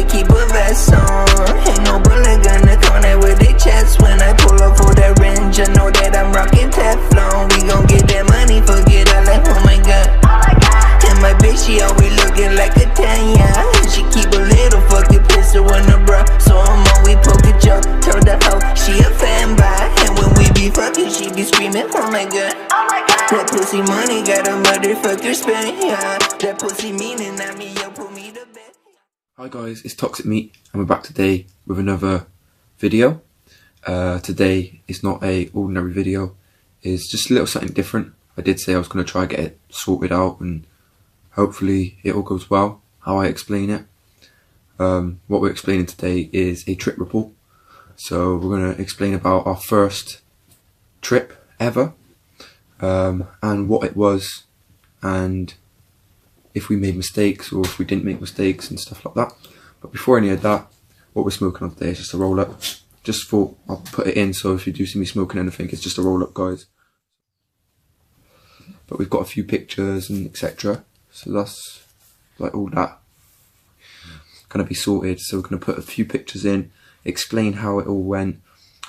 they keep a vest on. Ain't no bullet gonna corner with their chest. When I pull up for that range, I know that I'm rocking Teflon. We gon' get that money, forget all that, oh my god. And my bitch, she always looking like a 10, yeah. She keep a little fucking pistol in her bra, so I'm always poke a joke. Told the hoe she a fanboy, and when we be fucking, she be screaming, oh my god. That pussy money got a motherfucker spend, yeah. That pussy meaning I mean, yo, put me to bed. Hi guys, it's Toxic Meat and we're back today with another video. Today is not a ordinary video, it's just a little something different. I did say I was going to try and get it sorted out and hopefully it all goes well, how I explain it. What we're explaining today is a trip report. So we're going to explain about our first trip ever, and what it was, and if we made mistakes or if we didn't make mistakes and stuff like that. But before any of that, what we're smoking on today is just a roll up. Just thought I'll put it in, so if you do see me smoking anything, it's just a roll up, guys. But we've got a few pictures and etc. So that's like all that gonna be sorted. So we're gonna put a few pictures in, explain how it all went.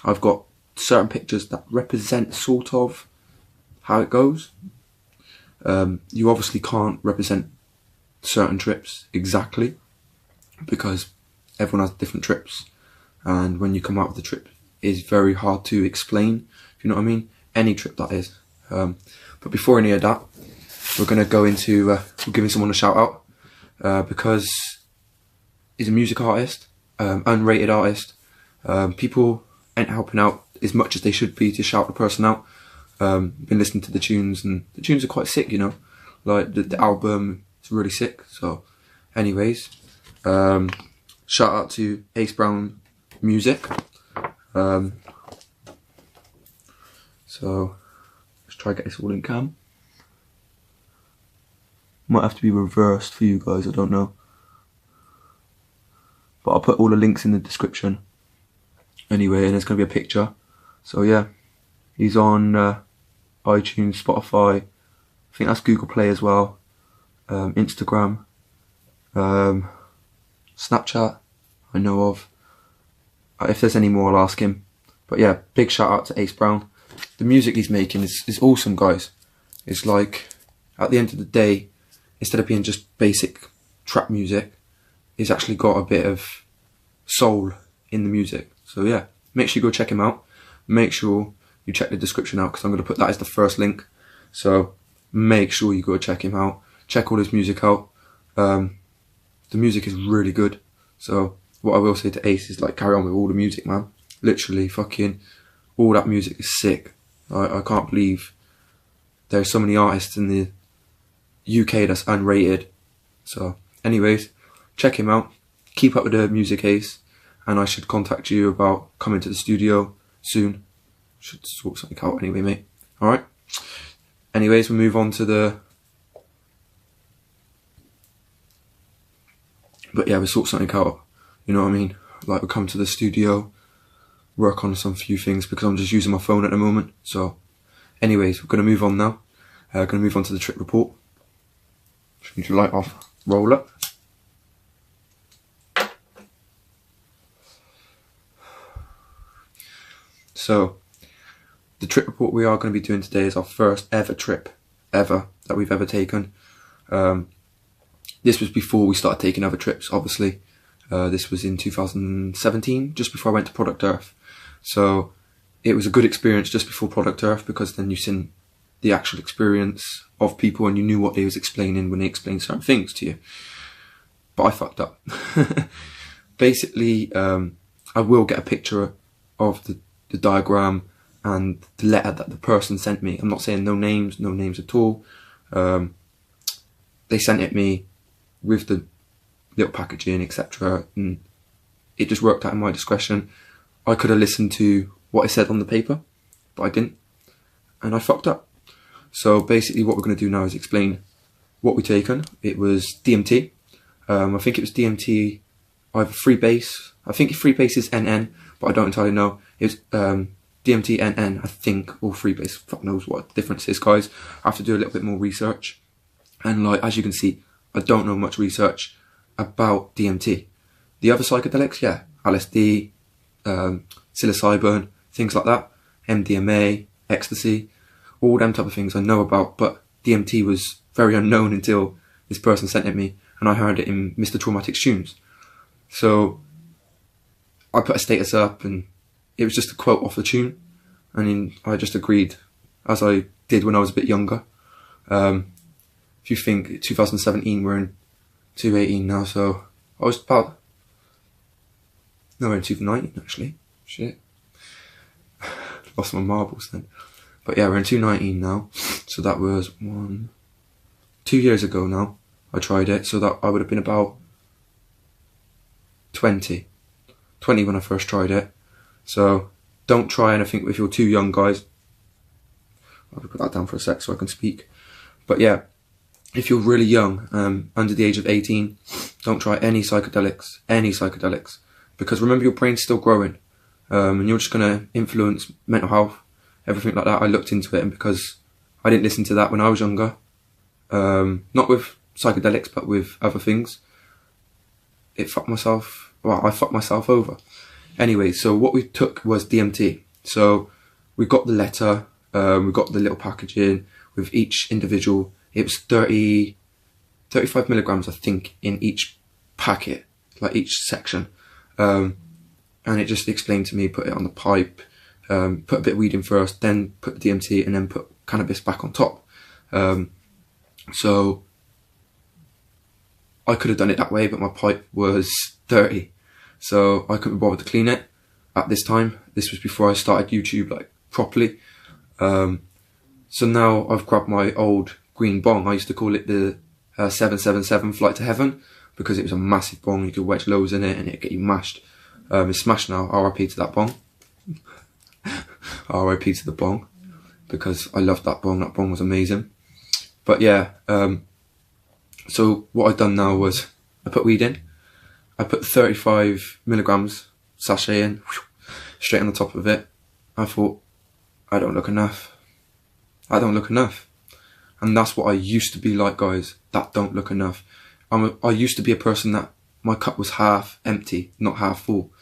I've got certain pictures that represent sort of how it goes. You obviously can't represent certain trips exactly because everyone has different trips, and when you come out of the trip it's very hard to explain, if you know what I mean, any trip that is. But before any of that, we're going to go into we're giving someone a shout out because he's a music artist, unrated artist. People ain't helping out as much as they should be to shout the person out. Been listening to the tunes and the tunes are quite sick, you know, like the album is really sick. So anyways, shout out to Ace Brown Music. So let's try to get this all in cam. Might have to be reversed for you guys, I don't know, but I'll put all the links in the description anyway, and there's going to be a picture. So yeah, he's on iTunes, Spotify, I think that's Google Play as well, Instagram, Snapchat I know of. If there's any more I'll ask him. But yeah, big shout out to Ace Brown. The music he's making is awesome, guys. It's like, at the end of the day, instead of being just basic trap music, it's actually got a bit of soul in the music. So yeah, make sure you go check him out. Make sure you check the description out because I'm going to put that as the first link. So make sure you go check him out. Check all his music out. The music is really good. So what I will say to Ace is, like, carry on with all the music, man. Literally fucking all that music is sick. I can't believe there's so many artists in the UK that's unrated. So anyways, check him out. Keep up with the music, Ace. And I should contact you about coming to the studio soon. Should sort something out anyway, mate. Alright? Anyways, we'll move on to the... But yeah, we'll sort something out. You know what I mean? Like, we'll come to the studio, work on some few things because I'm just using my phone at the moment. So anyways, we're going to move on now. Going to move on to the trip report. Just need to light off, roll up. So the trip report we are going to be doing today is our first ever trip ever that we've ever taken. This was before we started taking other trips, obviously. This was in 2017, just before I went to Product Earth. So it was a good experience just before Product Earth because then you've seen the actual experience of people and you knew what they was explaining when they explained certain things to you. But I fucked up. Basically, I will get a picture of the diagram and the letter that the person sent me. I'm not saying no names at all. They sent it me with the little packaging, etc. And it just worked out in my discretion. I could have listened to what I said on the paper, but I didn't. And I fucked up. So basically what we're going to do now is explain what we've taken. It was DMT. I think it was DMT, either freebase. I think freebase is NN, but I don't entirely know. It was DMT NN, I think, or freebase. Fuck knows what the difference is, guys. I have to do a little bit more research. And like, as you can see, I don't know much research about DMT. The other psychedelics, yeah, LSD, psilocybin, things like that, MDMA, ecstasy, all them type of things I know about, but DMT was very unknown until this person sent it me, and I heard it in Mr. Traumatic's tunes. So I put a status up, and it was just a quote off the tune, and then I just agreed, as I did when I was a bit younger. If you think 2017, we're in 2018 now, so I was about, no, we're in 2019 actually, shit, lost my marbles then. But yeah, we're in 2019 now, so that was 2 years ago now I tried it, so that I would have been about 20 when I first tried it. So don't try anything if you're too young, guys. I'll put that down for a sec so I can speak. But yeah, if you're really young, under the age of 18, don't try any psychedelics, because remember, your brain's still growing, and you're just going to influence mental health, everything like that. I looked into it, and because I didn't listen to that when I was younger, not with psychedelics but with other things, I fucked myself over. Anyway, so what we took was DMT. So we got the letter, we got the little packaging with each individual. It was 35 milligrams, I think, in each packet, like each section. And it just explained to me, put it on the pipe, put a bit of weed in first, then put the DMT, and then put cannabis back on top. So I could have done it that way, but my pipe was dirty, so I couldn't bother to clean it at this time. This was before I started YouTube like properly. So now I've grabbed my old green bong. I used to call it the 777 Flight to Heaven, because it was a massive bong. You could wedge loads in it and it'd get you mashed. It's smashed now. RIP to that bong. RIP to the bong, because I loved that bong. That bong was amazing. But yeah, so what I've done now was I put weed in. I put 35 milligrams sachet in, straight on the top of it. I thought, I don't look enough. And that's what I used to be like, guys. That don't look enough. I used to be a person that my cup was half empty, not half full.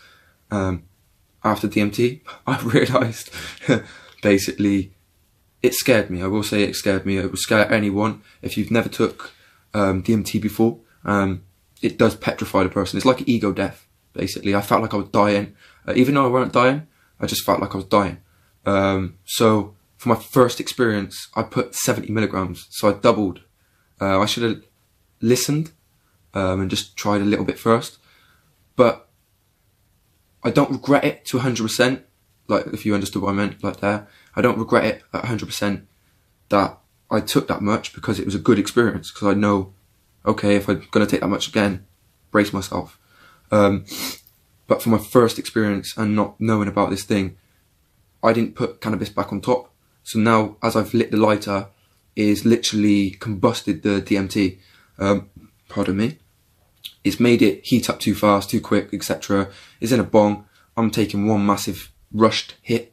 After DMT, I realised basically it scared me. I will say it scared me. It would scare anyone. If you've never took DMT before, it does petrify the person. It's like ego death, basically. I felt like I was dying. Even though I weren't dying, I just felt like I was dying. So for my first experience, I put 70 milligrams. So I doubled. I should have listened and just tried a little bit first. But I don't regret it to 100%. Like, if you understood what I meant, like there. I don't regret it at 100% that I took that much, because it was a good experience. Because I know, okay, if I'm going to take that much again, brace myself. But for my first experience and not knowing about this thing, I didn't put cannabis back on top. So now, as I've lit the lighter, it's literally combusted the DMT. Pardon me. It's made it heat up too fast, too quick, etc. It's in a bong. I'm taking one massive rushed hit.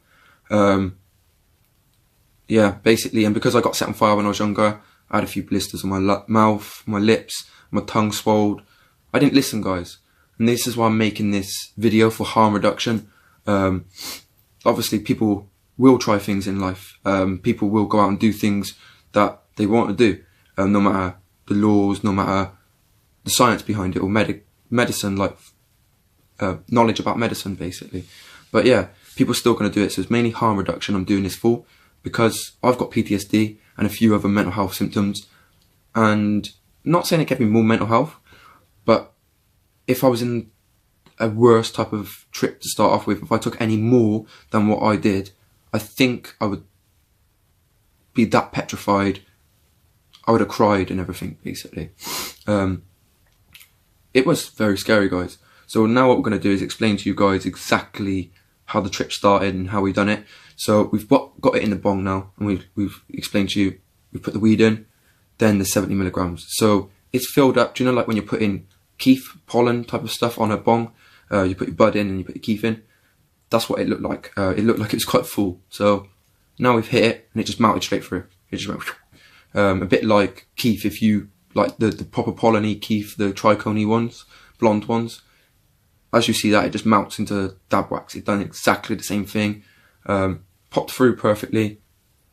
Yeah, basically, and because I got set on fire when I was younger, I had a few blisters on my mouth, my lips, my tongue swelled. I didn't listen, guys. And this is why I'm making this video, for harm reduction. Obviously, people will try things in life. People will go out and do things that they want to do, no matter the laws, no matter the science behind it, or medicine, like knowledge about medicine, basically. But yeah, people are still going to do it. So it's mainly harm reduction I'm doing this for, because I've got PTSD and a few other mental health symptoms. And not saying it gave me more mental health, but if I was in a worse type of trip to start off with, if I took any more than what I did, I think I would be that petrified. I would have cried and everything, basically. It was very scary, guys. So now what we're going to do is explain to you guys exactly how the trip started and how we done it. So we've got it in the bong now, and we've explained to you, we put the weed in, then the 70 milligrams. So it's filled up. Do you know, like when you put in keef, pollen type of stuff on a bong, you put your bud in and you put your keef in? That's what it looked like. It looked like it was quite full. So now we've hit it, and it just melted straight through. It just went a bit like keef, if you like the proper pollen-y keef, the trichone ones, blonde ones. as you see that, it just melts into dab wax. It done exactly the same thing. Popped through perfectly.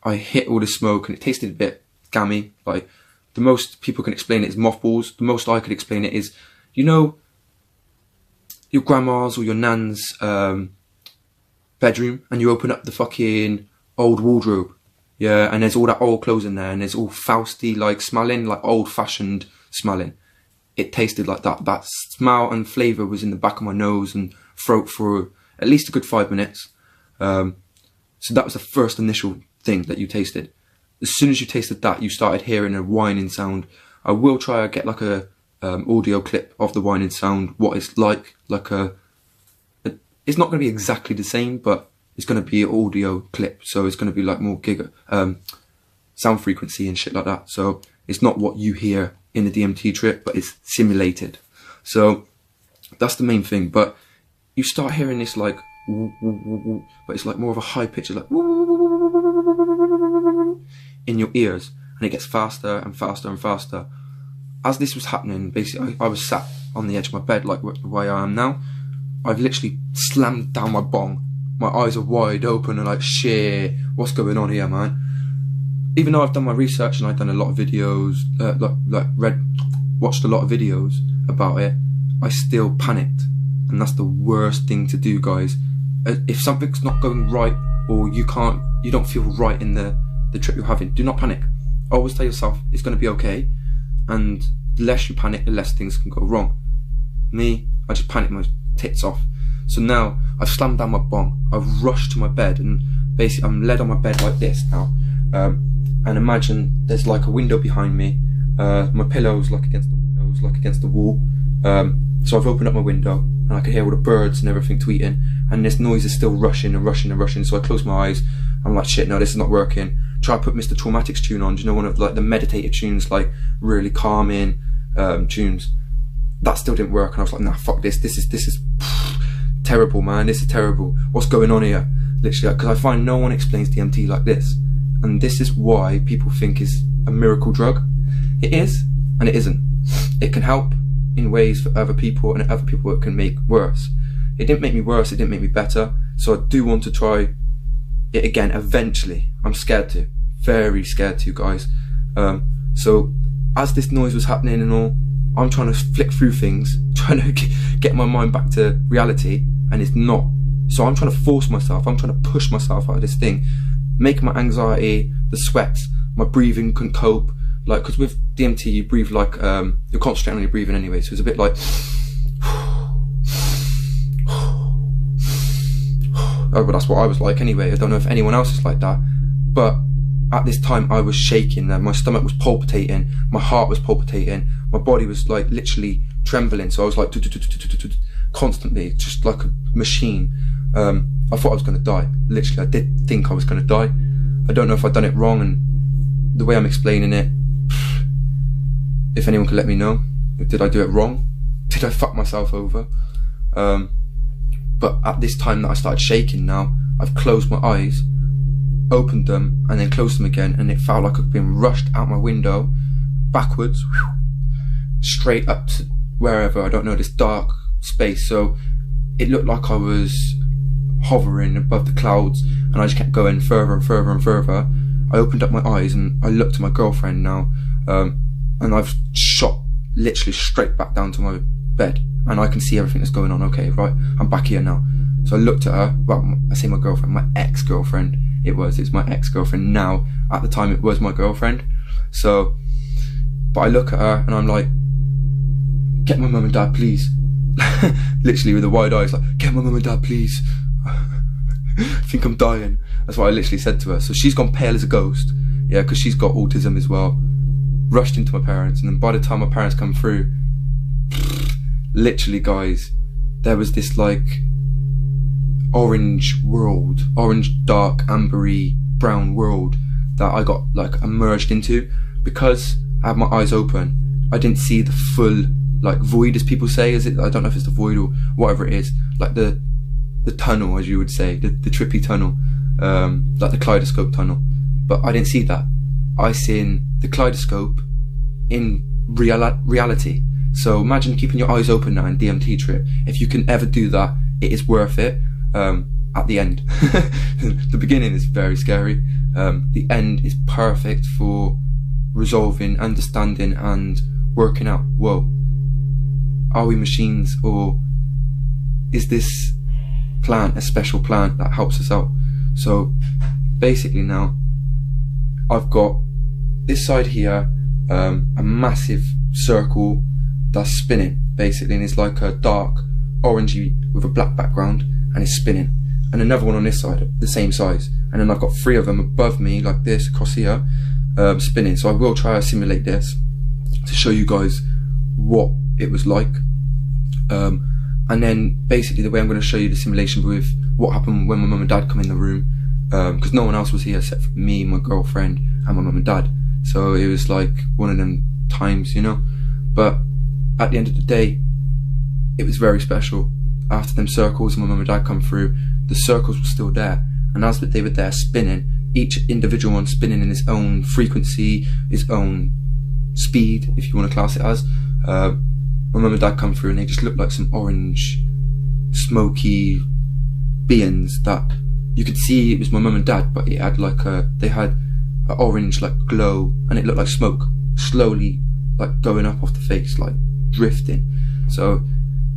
I hit all the smoke and it tasted a bit gammy. Like, the most people can explain it is mothballs. The most I could explain it is, you know, your grandma's or your nan's bedroom, and you open up the fucking old wardrobe, yeah, and there's all that old clothes in there, and there's all Fausty like smelling, like old fashioned smelling. It tasted like that. That smell and flavour was in the back of my nose and throat for at least a good 5 minutes. So that was the first initial thing that you tasted. As soon as you tasted that, you started hearing a whining sound. I will try to get like a audio clip of the whining sound, what it's like it's not going to be exactly the same, but it's going to be an audio clip, so it's going to be like more sound frequency and shit like that. So it's not what you hear in the DMT trip, but it's simulated. So that's the main thing. But you start hearing this like, but it's like more of a high pitch, like in your ears, and it gets faster and faster and faster. As this was happening, basically, I was sat on the edge of my bed, like the way I am now. I've literally slammed down my bong. My eyes are wide open and like, shit, what's going on here, man? Even though I've done my research and I've done a lot of videos, watched a lot of videos about it, I still panicked. And that's the worst thing to do, guys. If something's not going right, or you don't feel right in the trip you're having, do not panic. Always tell yourself it's going to be okay. And the less you panic, the less things can go wrong. Me, I just panicked my tits off. So now I've slammed down my bong. I've rushed to my bed, and basically I'm led on my bed like this now. And imagine there's like a window behind me. My pillow's like against the wall. So I've opened up my window, and I can hear all the birds and everything tweeting, and this noise is still rushing and rushing and rushing. So I close my eyes. I'm like, shit, no, this is not working. Try to put Mr. Traumatic's tune on. Do you know, one of like the meditative tunes, like really calming tunes? That still didn't work, and I was like, nah, fuck this. This is terrible, man. This is terrible. What's going on here? Literally, because I find no one explains DMT like this, and this is why people think it's a miracle drug. It is, and it isn't. It can help in ways for other people, and other people it can make worse. It didn't make me worse. It didn't make me better. So I do want to try it again eventually. I'm scared to, very scared to, guys. So as this noise was happening and all, I'm trying to flick through things, trying to get my mind back to reality, and it's not. So I'm trying to force myself, I'm trying to push myself out of this thing, make my anxiety, the sweats, my breathing couldn't cope. Like, because with DMT you breathe like, you're concentrating on your breathing anyway, so it's a bit like, oh, but that's what I was like anyway. I don't know if anyone else is like that, but at this time I was shaking, my stomach was palpitating, my heart was palpitating, my body was like literally trembling, so I was like constantly, just like a machine. I thought I was going to die. Literally, I did think I was going to die. I don't know if I've done it wrong, and the way I'm explaining it, if anyone could let me know, did I do it wrong? Did I fuck myself over? But at this time that I started shaking now, I've closed my eyes, opened them, and then closed them again, and it felt like I'd been rushed out my window, backwards, straight up to wherever, I don't know, this dark space. So it looked like I was hovering above the clouds, and I just kept going further and further and further. I opened up my eyes and I looked at my girlfriend now, and I've shot literally straight back down to my bed, and I can see everything that's going on. Okay, right, I'm back here now. So I looked at her, well, I say my girlfriend, my ex-girlfriend. It's my ex-girlfriend now. At the time it was my girlfriend. So, but I look at her and I'm like, get my mum and dad, please. Literally with the wide eyes, like, get my mum and dad, please. I think I'm dying. That's what I literally said to her. So she's gone pale as a ghost, yeah, because she's got autism as well. Rushed into my parents, and then by the time my parents come through, literally, guys, there was this like orange world, orange, dark, ambery, brown world that I got like immersed into. Because I had my eyes open, I didn't see the full like void, as people say. Is it? I don't know if it's the void or whatever it is. Like the tunnel, as you would say, the trippy tunnel, like the kaleidoscope tunnel. But I didn't see that. I seen the kaleidoscope in reality. So imagine keeping your eyes open now in DMT trip. If you can ever do that, it is worth it. At the end, the beginning is very scary. The end is perfect for resolving, understanding, and working out, whoa, are we machines, or is this plant a special plant that helps us out? So basically now I've got this side here, a massive circle that's spinning basically, and it's like a dark orangey with a black background, and it's spinning, and another one on this side the same size, and then I've got 3 of them above me like this across here, spinning. So I will try to simulate this to show you guys what it was like, and then basically the way I'm going to show you the simulation with what happened when my mum and dad come in the room, because no one else was here except for me, my girlfriend, and my mum and dad. So it was like one of them times, you know. But at the end of the day, it was very special. After them circles and my mum and dad come through, the circles were still there, and as they were there spinning, each individual one spinning in its own frequency, its own speed, if you want to class it as. My mum and dad come through and they just looked like some orange smoky beings that you could see it was my mum and dad, but it had like they had an orange like glow, and it looked like smoke slowly like going up off the face, like drifting. So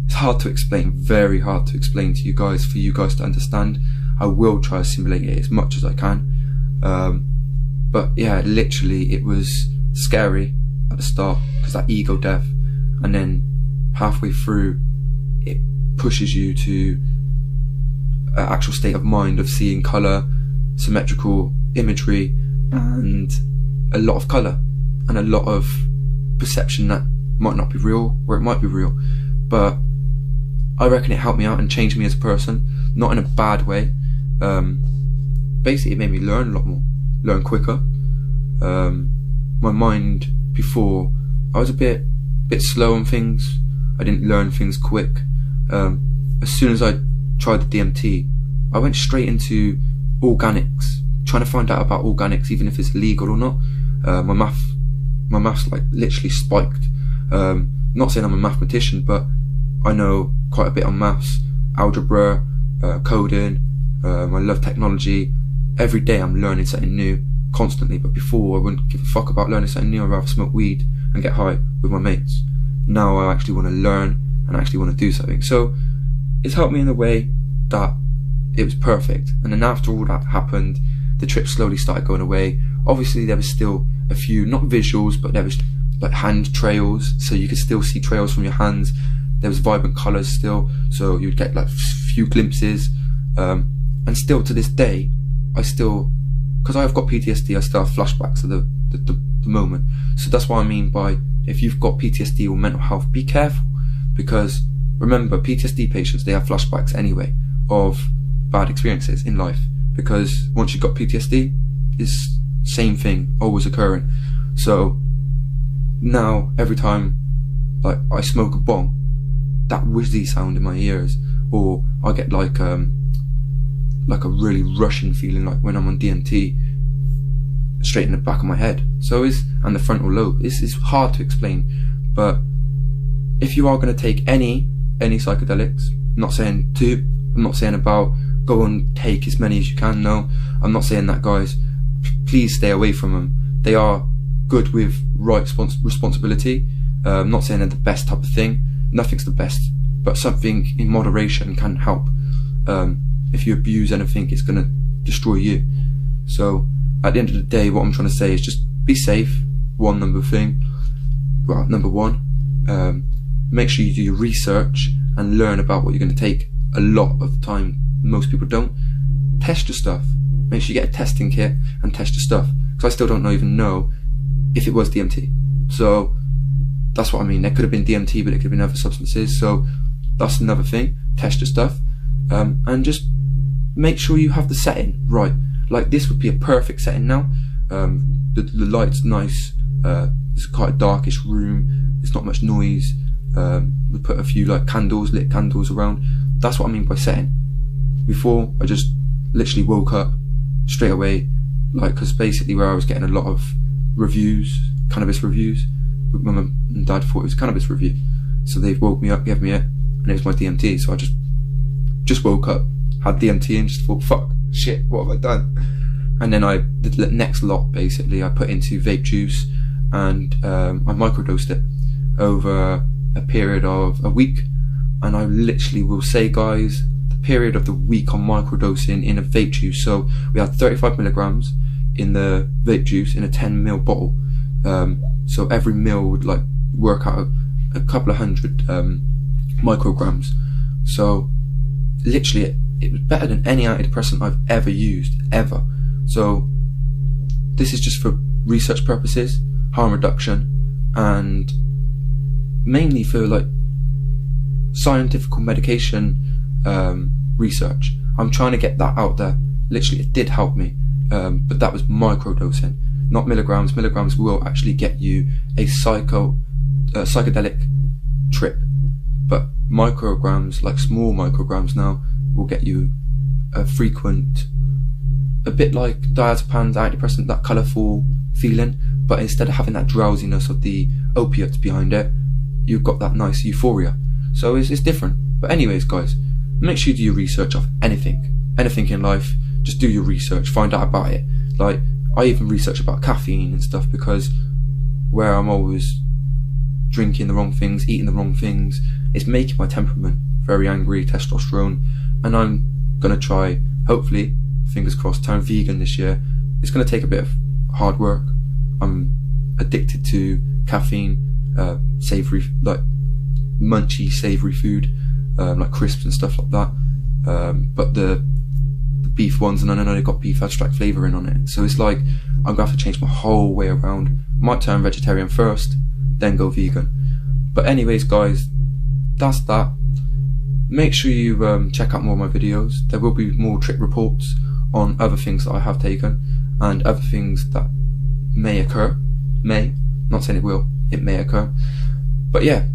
it's hard to explain, very hard to explain to you guys, for you guys to understand. I will try to simulate it as much as I can, but yeah, literally it was scary at the start because that ego death, and then halfway through it pushes you to an actual state of mind of seeing colour, symmetrical imagery, and a lot of colour and a lot of perception that might not be real, or it might be real. But I reckon it helped me out and changed me as a person, not in a bad way. Basically it made me learn a lot more, learn quicker. My mind before, I was a bit slow on things. I didn't learn things quick. As soon as I tried the DMT, I went straight into organics, trying to find out about organics, even if it's legal or not. My maths like literally spiked. Not saying I'm a mathematician, but I know quite a bit on maths, algebra, coding. I love technology. Every day I'm learning something new constantly, but before I wouldn't give a fuck about learning something new. I'd rather smoke weed and get high with my mates. Now I actually want to learn and actually want to do something. So it's helped me in a way that it was perfect. And then after all that happened, the trip slowly started going away. Obviously there was still a few, not visuals, but there was like hand trails, so you could still see trails from your hands. There was vibrant colours still, so you'd get like few glimpses. And still to this day, I still, because I've got PTSD, I still have flashbacks of the moment. So that's what I mean by, if you've got PTSD or mental health, be careful, because remember, PTSD patients, they have flashbacks anyway of bad experiences in life, because once you've got PTSD, it's same thing always occurring. So now every time like I smoke a bong, that whizzy sound in my ears, or I get like a really rushing feeling like when I'm on DMT, straight in the back of my head. So and the frontal lobe. It's hard to explain, but if you are going to take any psychedelics, I'm not saying about go and take as many as you can. No, I'm not saying that, guys. Please stay away from them. They are good with right responsibility. I'm not saying they're the best type of thing. Nothing's the best, but something in moderation can help. If you abuse anything, it's going to destroy you. So at the end of the day, what I'm trying to say is just be safe. Number one, make sure you do your research and learn about what you're going to take. A lot of the time, most people don't. Test your stuff. Make sure you get a testing kit and test your stuff, because I still don't even know if it was DMT. So that's what I mean. There could have been DMT, but it could have been other substances. So that's another thing. Test your stuff, and just make sure you have the setting right. Like this would be a perfect setting now. The light's nice. It's quite a darkish room. There's not much noise. We put a few like lit candles around. That's what I mean by setting. Before, I just literally woke up straight away, like, because basically where I was getting a lot of reviews, cannabis reviews, with my and Dad thought it was a cannabis review. So they woke me up, gave me it, and it was my DMT. So I just woke up, had DMT, and just thought, fuck, shit, what have I done? And then the next lot, basically, I put into vape juice, and I microdosed it over a period of a week. And I literally will say, guys, the period of the week on microdosing in a vape juice. So we had 35 milligrams in the vape juice in a 10 ml bottle. So every mil would like work out a couple of hundred micrograms. So literally it was better than any antidepressant I've ever used, ever. So this is just for research purposes, harm reduction, and mainly for like scientific medication research. I'm trying to get that out there. Literally it did help me, but that was microdosing, not milligrams. Milligrams will actually get you a psychedelic trip, but micrograms, like small micrograms now, will get you a frequent, a bit like diazepam's antidepressant, that colourful feeling, but instead of having that drowsiness of the opiates behind it, you've got that nice euphoria. So it's different. But anyways, guys, make sure you do your research of anything in life. Just do your research, find out about it. Like, I even research about caffeine and stuff, because where I'm always drinking the wrong things, eating the wrong things, it's making my temperament very angry, testosterone. And I'm gonna try, hopefully, fingers crossed, turn vegan this year. It's gonna take a bit of hard work. I'm addicted to caffeine, savoury, like munchy savoury food, like crisps and stuff like that. But the beef ones, and I know they've got beef extract flavouring on it. So it's like, I'm gonna have to change my whole way around. Might turn vegetarian first, then go vegan. But anyways, guys, that's that. Make sure you check out more of my videos. There will be more trip reports on other things that I have taken, and other things that may occur. Not saying it will, it may occur. But yeah,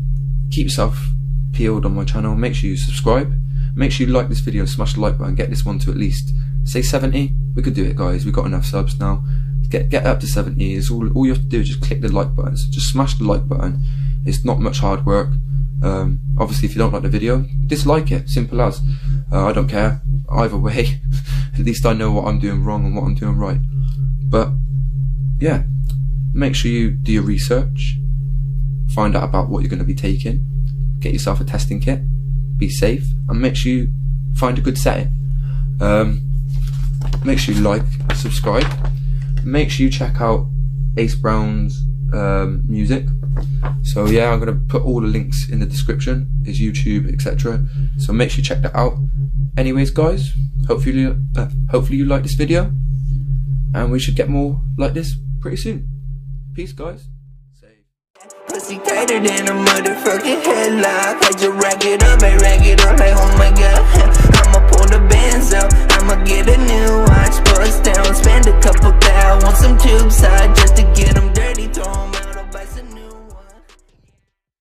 keep yourself peeled on my channel. Make sure you subscribe. Make sure you like this video, smash the like button, get this one to at least, say 70. We could do it, guys. We've got enough subs now. Get up to 70. It's all you have to do is just click the like button. So just smash the like button. It's not much hard work. Obviously, if you don't like the video, dislike it. Simple as. I don't care. Either way, at least I know what I'm doing wrong and what I'm doing right. But yeah, make sure you do your research. Find out about what you're going to be taking. Get yourself a testing kit. Be safe, and make sure you find a good setting. Make sure you like, subscribe. Make sure you check out Ace Brown's music. So yeah, I'm gonna put all the links in the description, his YouTube, etc. So make sure you check that out. Anyways, guys, hopefully you like this video, and we should get more like this pretty soon. Peace, guys. Pussy tighter than a motherfucking headlock. I just rack it up, I rack it up like, oh my god. I'ma pull the bands out.